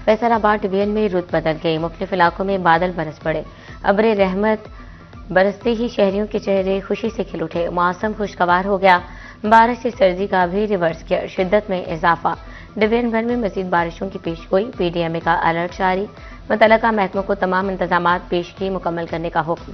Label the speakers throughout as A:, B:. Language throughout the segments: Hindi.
A: फैसलाबाद डिवीजन में रुत बदल गई। मुख्तलिफ इलाकों में बादल बरस पड़े। अब्रे रहमत बरसते ही शहरियों के चेहरे खुशी से खिल उठे। मौसम खुशगवार हो गया। बारिश से सर्दी का भी रिवर्स किया, शिद्दत में इजाफा। डिवीजन भर में मजीद बारिशों की पेशगोई। पीडीएमए का अलर्ट जारी। मुतल्लिका महकमों को तमाम इंतजामात पेशगी मुकम्मल करने का हुक्म।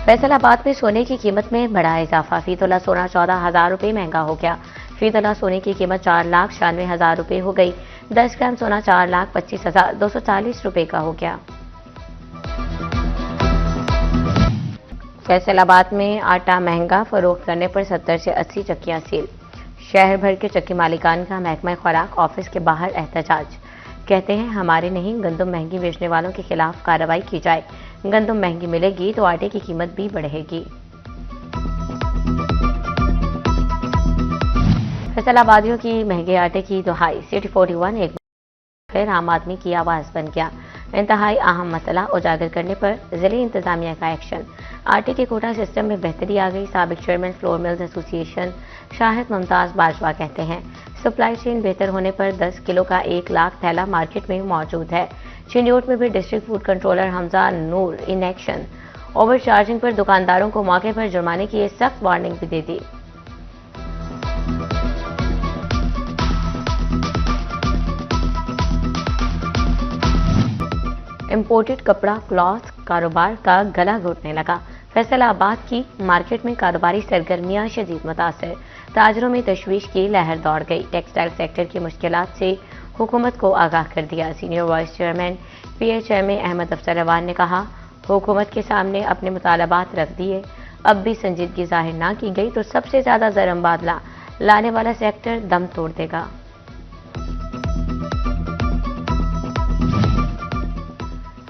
A: फैसलाबाद में सोने की कीमत में बड़ा इजाफा। फी तोला सोना 14,000 रुपये महंगा हो गया। फी तोला सोने की कीमत 4,96,000 रुपये हो गई। 10 ग्राम सोना 4,25,240 रुपये का हो गया। फैसलाबाद में आटा महंगा, फरोख्त करने पर 70 से 80 चक्कियां सील। शहर भर के चक्की मालिकान का महकमा खुराक ऑफिस के बाहर एहतजाज। कहते हैं हमारे नहीं, गंदम महंगी बेचने वालों के खिलाफ कार्रवाई की जाए। गंदम महंगी मिलेगी तो आटे की कीमत भी बढ़ेगी। फैसलाबादियों की महंगे आटे की दुहाई। सिटी 41 एक फिर आम आदमी की आवाज बन गया। इंतहाई अहम मसला उजागर करने पर जिले इंतजामिया का एक्शन। आटे के कोटा सिस्टम में बेहतरी आ गई। साबिक chairman flour mills association Shahid Mumtaz Bajwa कहते हैं सप्लाई चेन बेहतर होने पर 10 किलो का 1 लाख थैला मार्केट में मौजूद है। चिंडियोट में भी district food controller Hamza Noor in action. Over charging पर दुकानदारों को मौके पर जुर्माने की सख्त वार्निंग भी दे दी। इंपोर्टेड कपड़ा क्लॉथ कारोबार का गला घोटने लगा। फैसलाबाद की मार्केट में कारोबारी सरगर्मियां शदीद मुतासर। ताजरों में तशवीश की लहर दौड़ गई। टेक्सटाइल सेक्टर की मुश्किलात से हुकूमत को आगाह कर दिया। Senior vice chairman PHMA Ahmad Afsar Rawan ने कहा हुकूमत के सामने अपने मुतालबात रख दिए। अब भी संजीदगी जाहिर ना की गई तो सबसे ज्यादा जरम बादला लाने वाला सेक्टर दम तोड़ देगा।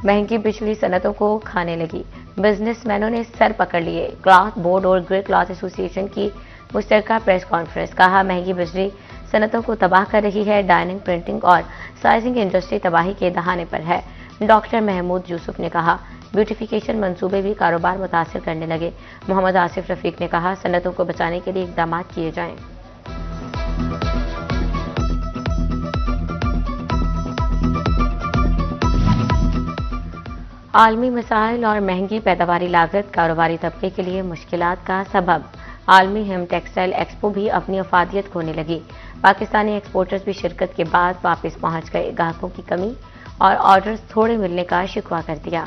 A: महंगी बिजली सनतों को खाने लगी। बिजनेसमैनों ने सर पकड़ लिए। क्लॉथ बोर्ड और ग्रे क्लॉथ एसोसिएशन की मुश्तरका प्रेस कॉन्फ्रेंस। कहा महंगी बिजली सनतों को तबाह कर रही है। डाइनिंग, प्रिंटिंग और साइजिंग इंडस्ट्री तबाही के दहाने पर है। डॉक्टर महमूद यूसुफ ने कहा ब्यूटिफिकेशन मंसूबे भी कारोबार मुतासिर करने लगे। मोहम्मद आसिफ रफीक ने कहा सनतों को बचाने के लिए इकदाम किए जाएं। आलमी मसाइल और महंगी पैदावारी लागत कारोबारी तबके के लिए मुश्किलात का सबब। आलमी हिम टेक्सटाइल एक्सपो भी अपनी अफादियत खोने लगी। पाकिस्तानी एक्सपोर्टर्स भी शिरकत के बाद वापस पहुंच गए। ग्राहकों की कमी और ऑर्डर्स थोड़े मिलने का शिकवा कर दिया।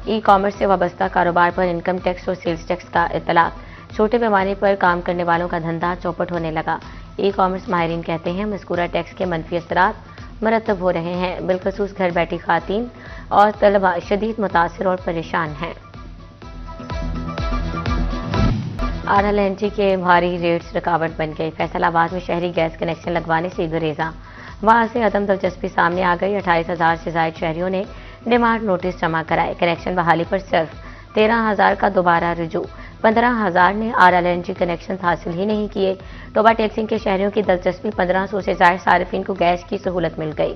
A: ई कॉमर्स से वाबस्ता कारोबार पर इनकम टैक्स और सेल्स टैक्स का इतलाक। छोटे पैमाने पर काम करने वालों का धंधा चौपट होने लगा। ई कॉमर्स माहिरीन कहते हैं मज़कूरा टैक्स के मनफी असरात मरतब हो रहे हैं। बिलखसूस घर बैठी खातीन और तलबा शदीद मुतासिर और परेशान हैं। RLNG के भारी रेट्स रुकावट बन गई। फैसलाबाद में शहरी गैस कनेक्शन लगवाने से गुरेजा। वहां से अदम दिलचस्पी सामने आ गई। 28,000 से ज्यादा शहरियों ने डिमांड नोटिस जमा कराए। कनेक्शन बहाली पर सिर्फ 13,000 का दोबारा रुजू। 15,000 ने RLNG कनेक्शन हासिल ही नहीं किए। टोबा टैक्सिंग के शहरियों की दिलचस्पी 1500 से ज्यादा सारिफिन को गैस की सहूलत मिल गई।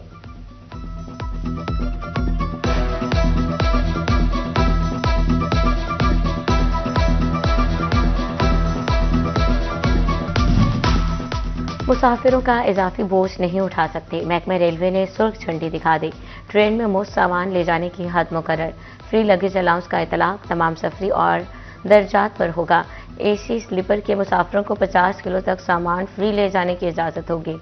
A: मुसाफिरों का इजाफी बोझ नहीं उठा सकते। महकमा रेलवे ने सुर्ख झंडी दिखा दी। ट्रेन में मुफ्त सामान ले जाने की हद मुकर्रर। फ्री लगेज अलाउंस का इतलाक तमाम सफरी और दर्जात पर होगा। AC स्लीपर के मुसाफिरों को 50 किलो तक सामान फ्री ले जाने की इजाजत होगी।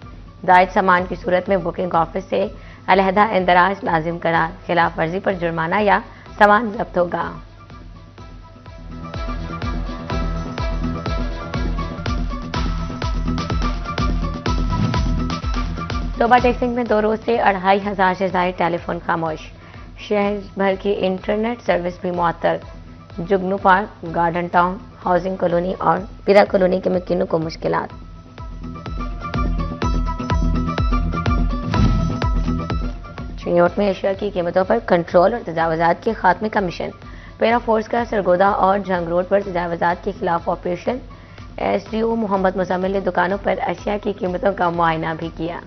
A: जायद सामान की सूरत में बुकिंग ऑफिस से अलहदा इंदराज लाजिम करार। खिलाफ वर्जी पर जुर्माना या सामान जब्त होगा। टोबा टैक्सिंग में 2 रोज से 2,500 से ज्यादा टेलीफोन खामोश। शहर भर की इंटरनेट सर्विस भी मुअत्तल। जुगनू park, garden town, housing colony और पीरा कॉलोनी के मकीनों को मुश्किलात। चिन्योट में एशिया की कीमतों पर कंट्रोल और तजावजात के खात्मे का मिशन। पैरा फोर्स का सरगोदा और जंग रोड पर तजावजात के खिलाफ ऑपरेशन। SDO मोहम्मद मुजम्मिल ने दुकानों पर अशिया की कीमतों का मुआयना भी किया।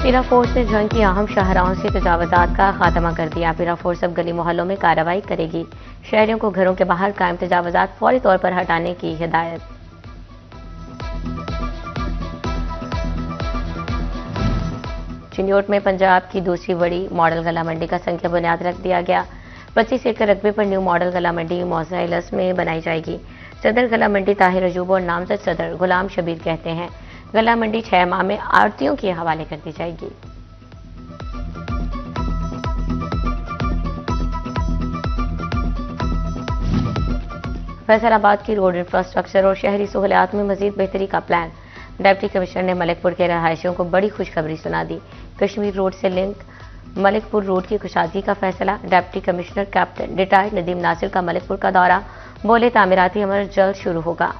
A: पीरा फोर्स ने जंग की अहम शाहराहों से तजावजात का खात्मा कर दिया। पीरा फोर्स अब गली मोहल्लों में कार्रवाई करेगी। शहरियों को घरों के बाहर कायम तजावजात फौरी तौर पर हटाने की हिदायत। चिन्योट में पंजाब की दूसरी बड़ी मॉडल गला मंडी का संख्या बुनियाद रख दिया गया। 25 एकड़ रकबे पर न्यू मॉडल गला मंडी मौज़ाइलस में बनाई जाएगी। सदर गला मंडी ताहिर अजूब और नामजद सदर गुलाम शबीर कहते हैं। गला मंडी 6 माह में आड़तियों के हवाले कर दी जाएगी। फैसलाबाद की रोड इंफ्रास्ट्रक्चर और शहरी सहूलियात में मजीद बेहतरी का प्लान। डिप्टी कमिश्नर ने मलिकपुर के रहायशियों को बड़ी खुशखबरी सुना दी। कश्मीर रोड से लिंक मलिकपुर रोड की कुशादगी का फैसला। Deputy commissioner captain retired Nadeem Nasir का मलिकपुर का दौरा, बोले तामीराती अमल जल्द शुरू होगा।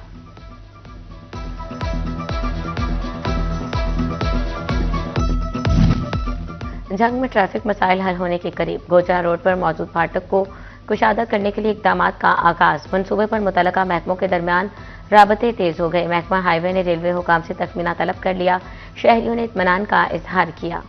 A: जंग में ट्रैफिक मसाइल हल होने के करीब। गोजरा रोड पर मौजूद फाटक को कुशादा करने के लिए इकदाम का आगाज। मंसूबे पर मुतलका महकमों के दरमियान राबते तेज हो गए। महकमा हाईवे ने रेलवे हुकाम से तखमीना तलब कर लिया। शहरियों ने इत्मीनान का इजहार किया।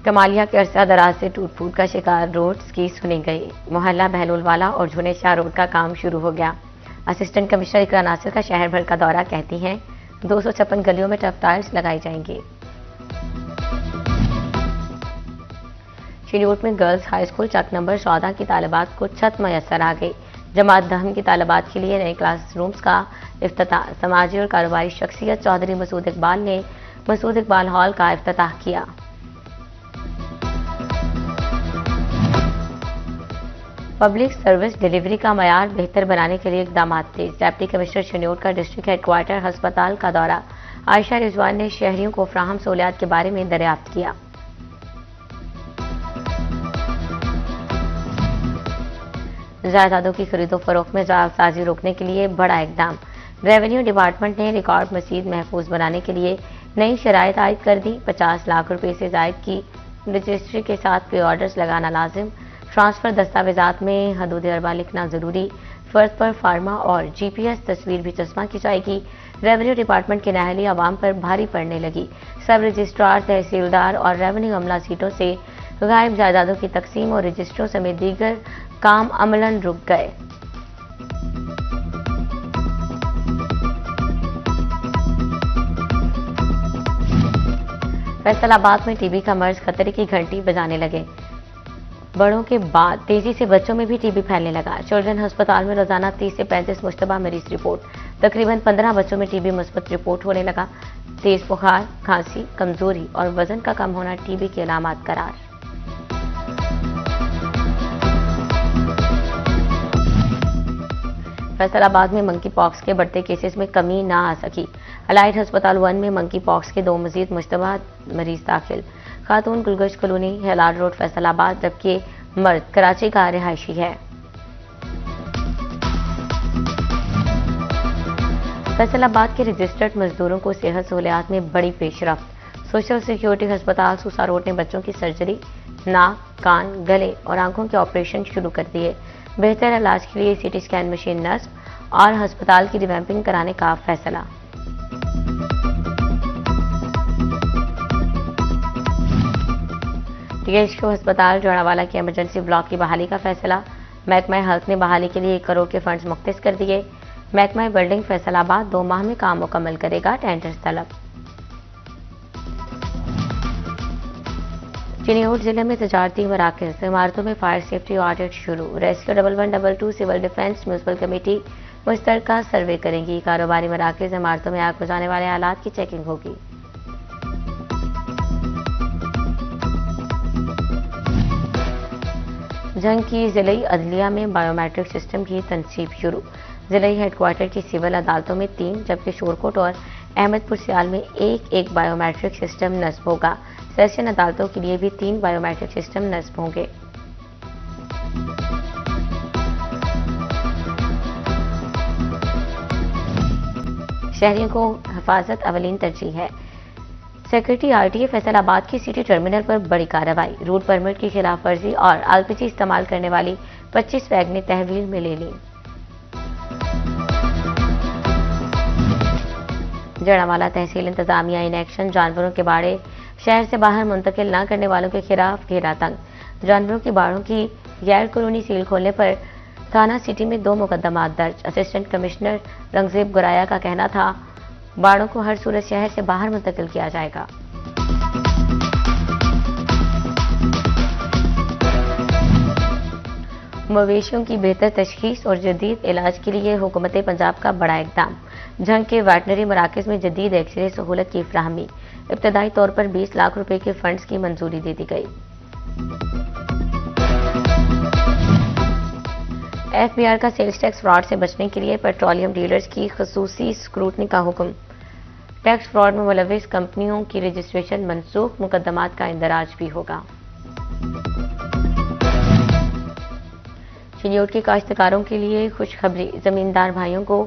A: कमालिया के अरसा दराज से टूट फूट का शिकार रोड्स की सुनी गई। मोहल्ला बहलोलवाला और झुनेशाह रोड का काम शुरू हो गया। असिस्टेंट कमिश्नर इकरा नासिर का शहर भर का दौरा, कहती हैं 256 गलियों में टफ टाइल्स लगाई जाएंगी। चिन्योट में गर्ल्स हाई स्कूल चक नंबर 14 की तालिबात को छत मयसर आ गई। जमात दहम की तालिबात के लिए नए क्लासरूम्स का इफ्तिताह। समाजी और कारोबारी शख्सियत चौधरी मसूद इकबाल ने मसूद इकबाल हॉल का इफ्तिताह किया। पब्लिक सर्विस डिलीवरी का मयार बेहतर बनाने के लिए इकदाम तेज। डिप्टी कमिश्नर चिन्योट का डिस्ट्रिक्ट हेडक्वार्टर अस्पताल का दौरा। आयशा रिजवान ने शहरियों को फ्राहम सहूलियात के बारे में दरियाफ्त किया। जायदादों की खरीदो फरोख्त में जालसाजी रोकने के लिए बड़ा इकदाम। रेवेन्यू डिपार्टमेंट ने रिकॉर्ड मजीद महफूज बनाने के लिए नई शराइत आयद कर दी। 50 लाख रुपए से जायद की रजिस्ट्री के साथ प्री ऑर्डर्स लगाना लाजिम। ट्रांसफर दस्तावेजात में हदूद अरबा लिखना जरूरी। फर्ज पर फार्मा और जीपीएस तस्वीर भी चस्मा की जाएगी। रेवेन्यू डिपार्टमेंट की नाअहली आवाम पर भारी पड़ने लगी। सब रजिस्ट्रार, तहसीलदार और रेवेन्यू अमला सीटों से गायब जायदादों की तकसीम और रजिस्ट्रों समेत दीगर काम अमलन रुक गए। फैसलाबाद में टीबी का मर्ज खतरे की घंटी बजाने लगे। बड़ों के बाद तेजी से बच्चों में भी टीबी फैलने लगा। चिल्ड्रन अस्पताल में रोजाना 30 से 35 मुश्तबा मरीज रिपोर्ट। तकरीबन 15 बच्चों में टीबी मुस्बत रिपोर्ट होने लगा। तेज बुखार, खांसी, कमजोरी और वजन का कम होना टीबी की अलामत करार। फैसलाबाद में मंकी पॉक्स के बढ़ते केसेस में कमी ना आ सकी। अलाइड अस्पताल 1 में मंकी पॉक्स के 2 मजीद मुश्तबा मरीज दाखिल। खातून गुलगश कॉलोनी, हेलार रोड, फैसलाबाद, जबकि मर्द कराची का रिहायशी है। फैसलाबाद के रजिस्टर्ड मजदूरों को सेहत सहूलियात में बड़ी पेशरफ्त। सोशल सिक्योरिटी अस्पताल सूसा रोड ने बच्चों की सर्जरी, नाक, कान, गले और आंखों के ऑपरेशन शुरू कर दिए। बेहतर इलाज के लिए सीटी स्कैन मशीन नस्ब और अस्पताल की रिवैम्पिंग कराने का फैसला। टीएचक्यू अस्पताल जोड़ावाला की इमरजेंसी ब्लॉक की बहाली का फैसला। महकमा हेल्थ ने बहाली के लिए 1 करोड़ के फंड्स मुख्तस कर दिए। महकमा बिल्डिंग फैसलाबाद 2 माह में काम मुकम्मल करेगा, टेंडर्स तलब। चिन्योट जिले में तजारती मराकज़, इमारतों में फायर सेफ्टी ऑडिट शुरू। Rescue 1112 civil defence municipal committee मुश्तरका सर्वे करेंगी। कारोबारी मराकज़, इमारतों में आग बुझाने वाले आलात की चेकिंग होगी। जंग की जिले अदलिया में बायोमेट्रिक सिस्टम की तनसीब शुरू। जिले हेडक्वार्टर की सिविल अदालतों में 3 जबकि शोरकोट और अहमदपुर सियाल में एक बायोमेट्रिक सिस्टम नस्ब होगा। सेशन अदालतों के लिए भी 3 बायोमेट्रिक सिस्टम नस्ब होंगे। शहरियों को हिफाजत अवलीन तरजीह है। सेक्रेटरी आरटीए फैसलाबाद की सिटी टर्मिनल पर बड़ी कार्रवाई। रूट परमिट की खिलाफ वर्जी और एलपीजी इस्तेमाल करने वाली 25 वैगनें तहवील में ले ली। जड़ावाला तहसील इंतजामिया इन एक्शन, जानवरों के बाड़े शहर से बाहर मुंतकिल न करने वालों के खिलाफ घेरा तंग। जानवरों की बाड़ों की गैर कानूनी सील खोलने पर थाना सिटी में 2 मुकदमा दर्ज। असिस्टेंट कमिश्नर रंगजेब गुराया का कहना था, बाड़ों को हर सूरत शहर से बाहर मुंतकिल किया जाएगा। मवेशियों की बेहतर तशखीस और जदीद इलाज के लिए हुकूमत पंजाब का बड़ा इकदाम। झंग के वेटनरी मराकज में जदीद एक्सरे सहूलत की फ्राहमी। इब्तदाई तौर पर 20 लाख रुपए के फंड्स की मंजूरी दे दी गई। एफबीआर का सेल्स टैक्स फ्रॉड से बचने के लिए पेट्रोलियम डीलर्स की खसूसी स्क्रूटनी का हुक्म। टैक्स फ्रॉड में मुलविस कंपनियों की रजिस्ट्रेशन मनसूख, मुकदमात का इंदराज भी होगा। चिन्योट के काश्तकारों के लिए खुशखबरी। जमींदार भाइयों को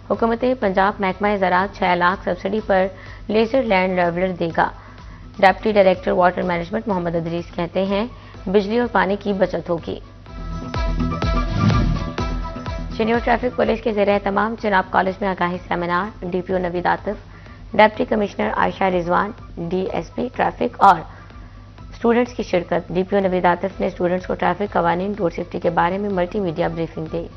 A: हुकूमत पंजाब महकमा ज़राअत 6 लाख सब्सिडी पर लेजर लैंड लेवलर देगा। Deputy director water management Mohammad Idrees कहते हैं, बिजली और पानी की बचत होगी। चिन्योट ट्रैफिक पुलिस के ज़ेरे तमाम चिनाब कॉलेज में आगाही seminar. DPO Naveed Atif, deputy commissioner Ayesha Rizwan, DSP traffic और स्टूडेंट्स की शिरकत। डीपीओ नवीद आतिफ ने स्टूडेंट्स को ट्रैफिक कवानीन, रोड सेफ्टी के बारे में मल्टीमीडिया ब्रीफिंग दी।